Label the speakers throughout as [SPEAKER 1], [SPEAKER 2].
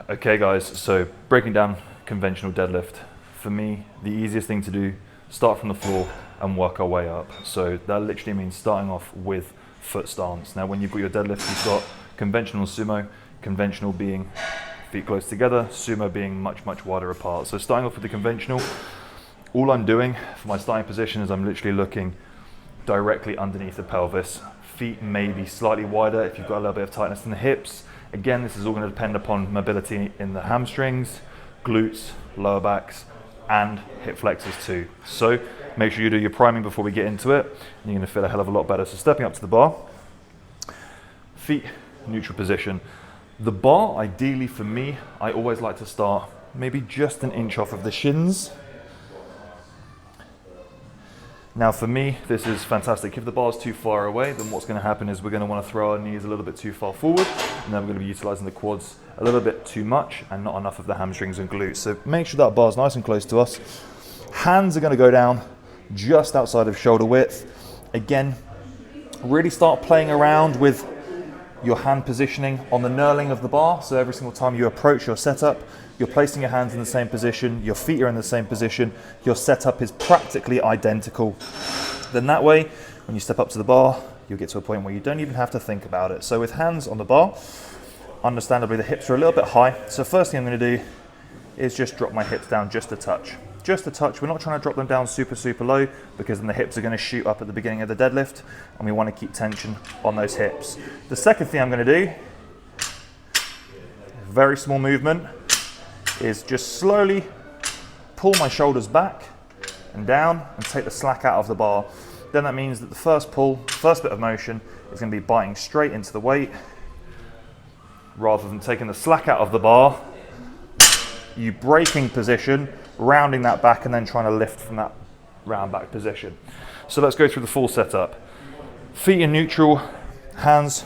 [SPEAKER 1] Okay guys, so breaking down conventional deadlift. For me, the easiest thing to do, start from the floor and work our way up. So that literally means starting off with foot stance. Now when you've got your deadlift, you've got conventional sumo, conventional being feet close together, sumo being much wider apart. So starting off with the conventional, all I'm doing for my starting position is I'm literally looking directly underneath the pelvis. Feet may be slightly wider if you've got a little bit of tightness in the hips. Again, this is all going to depend upon mobility in the hamstrings, glutes, lower backs, and hip flexors too. So make sure you do your priming before we get into it, and you're going to feel a hell of a lot better. So stepping up to the bar, feet neutral position. The bar, ideally for me, I always like to start maybe just an inch off of the shins. Now for me, this is fantastic. If the bar's too far away, then what's going to happen is we're going to want to throw our knees a little bit too far forward, and then we're going to be utilizing the quads a little bit too much and not enough of the hamstrings and glutes. So make sure that bar's nice and close to us. Hands are going to go down just outside of shoulder width. Again, really start playing around with your hand positioning on the knurling of the bar. So every single time you approach your setup, you're placing your hands in the same position, your feet are in the same position, your setup is practically identical. Then that way, when you step up to the bar, you'll get to a point where you don't even have to think about it. So with hands on the bar, understandably the hips are a little bit high. So first thing I'm going to do is just drop my hips down just a touch. Just a touch. We're not trying to drop them down super low, because then the hips are going to shoot up at the beginning of the deadlift, and we want to keep tension on those hips. The second thing I'm going to do, very small movement, is just slowly pull my shoulders back and down and take the slack out of the bar. Then that means that the first pull, first bit of motion, is going to be biting straight into the weight. Rather than taking the slack out of the bar, you breaking position, rounding that back, and then trying to lift from that round back position. So let's go through the full setup. Feet in neutral, hands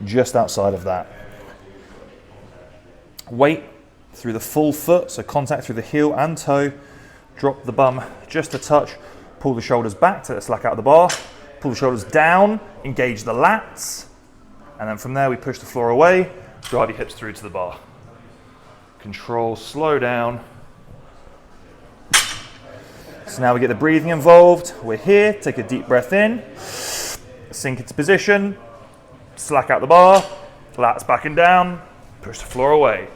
[SPEAKER 1] just outside of that. Weight through the full foot, so contact through the heel and toe. Drop the bum just a touch, pull the shoulders back, take the slack out of the bar, pull the shoulders down, engage the lats, and then from there we push the floor away, drive your hips through to the bar. Control, slow down. So now we get the breathing involved. We're here, take a deep breath in, sink into position, slack out the bar, lats back and down, push the floor away.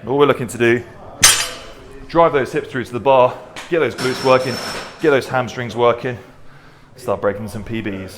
[SPEAKER 1] All we're looking to do, drive those hips through to the bar, get those glutes working, get those hamstrings working, start breaking some PBs.